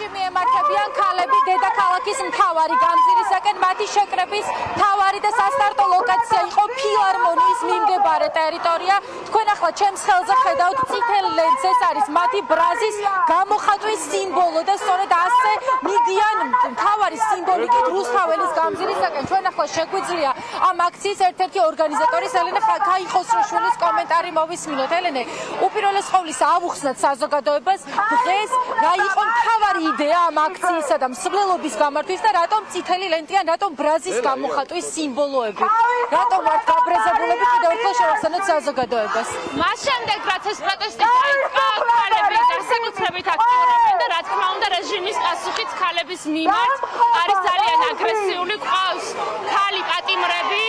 სახლში მიემართებიან ქალები დედაქალაქის მთავარი გამზირისაკენ მათი შეკრების მთავარი და სასტარტო ლოკაცია იყო ფილარმონიის მიმდებარე ტერიტორია. თქვენ ახლა ჩემს ხელზე ხედავთ წითელ ლენტს, ეს არის მათი ბრაზის გამოხატვის სიმბოლო და სწორედ ასე მიდიან მთავარი სიმბოლიკით რუსთაველის გამზირისაკენ. ჩვენ ახლა შეგვიძლია ამ აქციის ერთ-ერთი ორგანიზატორის ელენე ქაიხოსროშვილის კომენტარი მოვისმინოთ. ელენე, უპირველეს ყოვლისა ავუხსნათ საზოგადოებას დღეს რა იყო მთავარი იდეა ამ აქციისა და მსვლელობის გამართვის და რატომ წითელი ლენტი ან რატომ ბრაზის გამოხატვის სიმბოლოები? რატომ ვართ გაბრაზებულები კიდევ ერთხელ შევახსენოთ საზოგადოებას? მას შემდეგ რაც ეს პროტესტი დაიწყო, ქალები განსაკუთრებით აქტიურობენ და რა თქმა უნდა რეჟიმის პასუხით ქალების მიმართ არის ძალიან აგრესიული. ყავს ქალი პატიმრები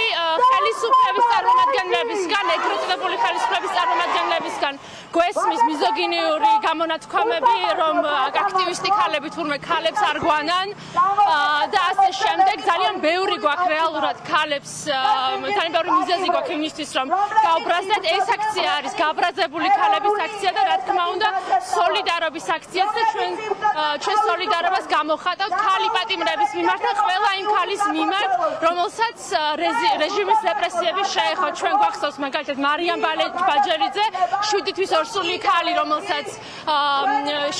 ხელისუფლების წარმომადგენლებისგან, ეგრეთ ხელისუფლების წარმომადგენლებისგან გვესმის მიზოგინიური გამონათქვამები, რომ აქტივისტი ქალები თურმე ქალებს არ გვანან და ასე შემდეგ. ძალიან ბევრი გვაქვს რეალურად ქალებს, ძალიან ბევრი მიზეზი გვაქვს იმისთვის, რომ გავბრაზდეთ. ეს აქცია არის გაბრაზებული ქალების აქცია და რა თქმა უნდა სოლიდარობის აქციაც და ჩვენ სოლიდარობას გამოხატავთ ქალი პატიმრების მიმართ და ყველა იმ ქალის მიმართ, რომელსაც რეჟიმის რეპრესიები შეეხო. ჩვენ გვახსოვს მაგალითად მარიამ ბაჯერიძე, 7 თვის ორსული ქალი, რომელსაც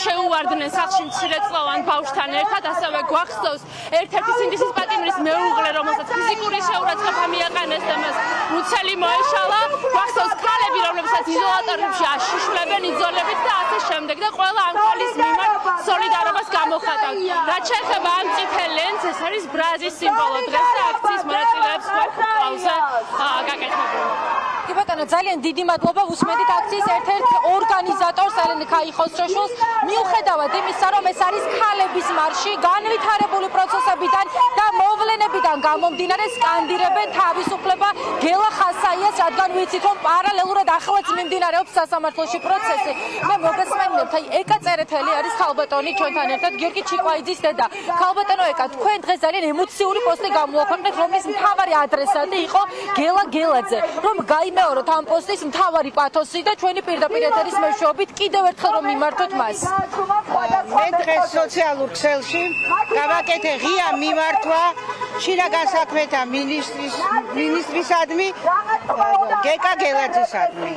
შეუვარდნენ სახლში მცირეწლოვან ბავშვთან ერთად, ასევე გვახსოვს ერთ-ერთი სინდისის პატიმრის მეუღლე, რომელსაც ფიზიკური შეურაცხყოფა მიაყენეს და მას მუცელი მოეშალა. გვახსოვს ქალები, რომლებსაც იზოლატორებში აშიშვლებენ იძოლებით და ასე შემდეგ და ყველა ამ ქალის მიმართ სოლიდარობას გამოხატავთ. რაც შეეხება ამ წითელ ლენტს, ეს არის ბრაზის სიმბოლო. დღეს და აქციის მონაწილეებს გვაქვს კლავზე გაკეთებული. კი ბატონო, ძალიან დიდი მადლობა. უსმენთ აქციის ერთ-ერთ ორგანიზატორს ელენე ქაიხოსროშვილს. მიუხედავად იმისა, რომ ეს არის ქალების მარში, განვითარებული პროცესებიდან და მოვლენებიდან გამომდინარე სკანდირებენ თავისუფლება გელა ხასაიას, რადგან ვიცით, რომ პარალელურად ახლაც მიმდინარეობს სასამართლოში პროცესი. მე მოგესმენიებთ, აი ეკა წერეთელი არის ქალბატონი ჩვენთან ერთად, გიორგი ჩიკვაიძის დედა. ქალბატონო ეკა, თქვენ დღეს ძალიან ემოციური პოსტი გამოაქვეყნეთ, რომლის მთავარი ადრესატი იყო გელა გელაძე. რომ გაიმეოროთ ამ პოსტის მთავარი პათოსი და ჩვენი პირდაპირ ეთერის მეშვეობით კიდევ ერთხელ რომ მიმართოთ მას. მე დღეს სოციალურ ქსელში გავაკეთე ღია მიმართვა შინაგან საქმეთა მინისტრისადმი გეკა გელაძესადმი.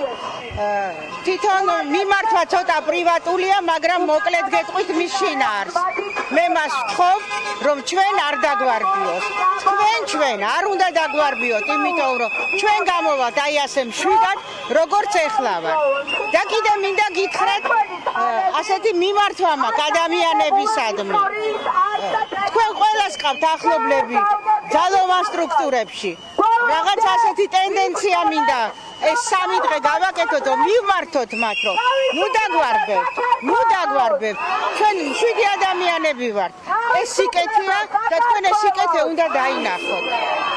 თვითონ მიმართვა ცოტა პრივატულია, მაგრამ მოკლედ გეტყვით მის შინაარს. მე მას ვთხოვ, რომ ჩვენ არ დაგვარბიოს. ჩვენ არ უნდა დაგვარბიოთ, იმიტომ რომ ჩვენ გამოვართ აი ასე მშვიდად, როგორც ეხლა ვარ. და კიდე მინდა გითხრათ, ასეთი მიმართვა მაქვს ადამიანებისადმი. თქვენ ყველას ყავთ ახლობლები ძალოვან სტრუქტურებში. რაღაც ასეთი ტენდენცია მინდა ეს 3 დღე გავაკეთოთ, რომ მივმართოთ მათ, რომ ნუ დაგვარბებთ. ჩვენ მშვიდი ადამიანები ვართ. ეს სიკეთეა და თქვენ ეს სიკეთე უნდა დაინახოთ.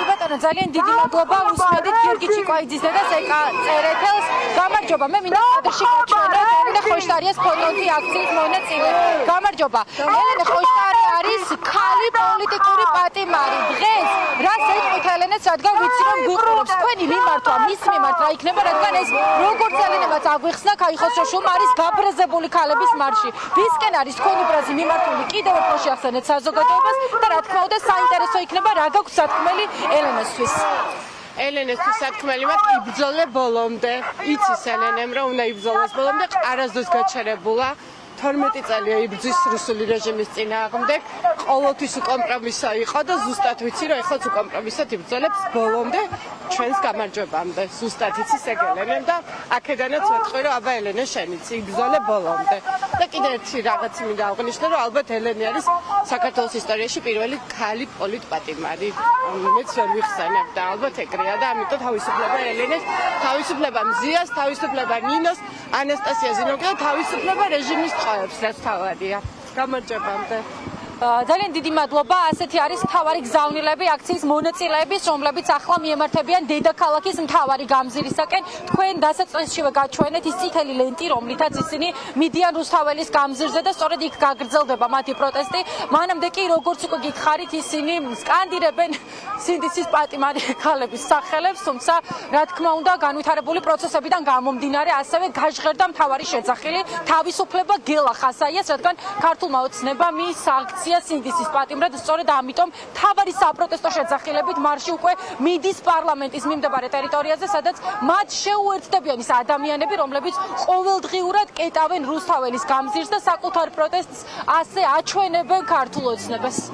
ბატონო, ძალიან დიდი მადლობა. უსმენთ გიორგი ჩიკვაიძის დედას ეკა წერეთელს. გამარჯობა. მე მინდა კადრში გაჩვენოთ ელენე ხოშტარიას ფოტოთი აქციის მონაწილე. გამარჯობა. ელენე ხოშტარი არის ქალი პოლიტიკური პატიმარი. დღეს რას ეთქვით ელენეს, რადგან ვიცი რომ გვიყურებს თქვენი მიმართვა მის მიმართ რა იქნება, რადგან ეს როგორც ელენემაც აგვიხსნა ქაიხოსროშვილმა არის გაბრაზებული ქალების მარში. ვისკენ არის თქვენი ბრაზი მიმართული, კიდევ ერთხელ შეახსენეთ საზოგადოებას და რა თქმა უნდა საინტერესო იქნება რა გაქვს სათქმელი ელენესთვის. ელენესთვის სათქმელი მაქვს იბრძოლე ბოლომდე. იცის ელენემ რომ უნდა იბრძოლოს ბოლომდე, არასდროს გაჩერებულა. 12 წელია იბრძვის რუსული რეჟიმის წინააღმდეგ. ყოველთვის უკომპრომისო იყო და ზუსტად ვიცი რომ ეხლაც უკომპრომისოდ იბრძოლებს ბოლომდე ჩვენს გამარჯვებამდე. ზუსტად იცის ეგ ელენემ და აქედანაც ვეთქვი რომ აბა ელენე შენიცი იბრძოლე ბოლომდე. და კიდევ ერთი რაღაც მინდა აღნიშნო რომ ალბათ ელენე არის საქართველოს ისტორიაში პირველი ქალი პოლიტპატიმარი. მეც ვერ ვიხსენებ და ალბათ ეგრეა და ამიტომ თავისუფლება ელენეს, თავისუფლება მზიას, თავისუფლება ნინოს, ანასტასია ზინოკიას, თავისუფლება რეჟიმის ტყვეებს, რაც თავადია. გამარჯვებამდე. ძალიან დიდი მადლობა. ასეთი არის მთავარი გზავნილები აქციის მონაწილეები, რომლებიც ახლა მიემართებიან დედაქალაქის მთავარი გამზირისაკენ. თქვენ დასაწყისშივე გაჩვენეთ ის წითელი ლენტი, რომლითაც ისინი მიდიან რუსთაველის გამზირზე და სწორედ იქ გაგრძელდება მათი პროტესტი. მანამდე კი როგორც უკვე გითხარით, ისინი სკანდირებენ სინდისის პატიმარი ქალების სახელებს, თუმცა რა თქმა უნდა განვითარებული პროცესებიდან გამომდინარე ასევე გაჟღერდა მთავარი შეძახილი თავისუფლება გელა ხასაიას, რადგან ქართულმა ოცნებამ ის აქცია სინდისის პატიმრად, სწორედ ამიტომ მთავარი საპროტესტო შეძახილებით მარში უკვე მიდის პარლამენტის მიმდებარე ტერიტორიაზე, სადაც მათ შეუერთდებიან ის ადამიანები, რომლებიც ყოველდღიურად კეტავენ რუსთაველის გამზირს და საკუთარ პროტესტს ასე აჩვენებენ ქართულ ოცნებას.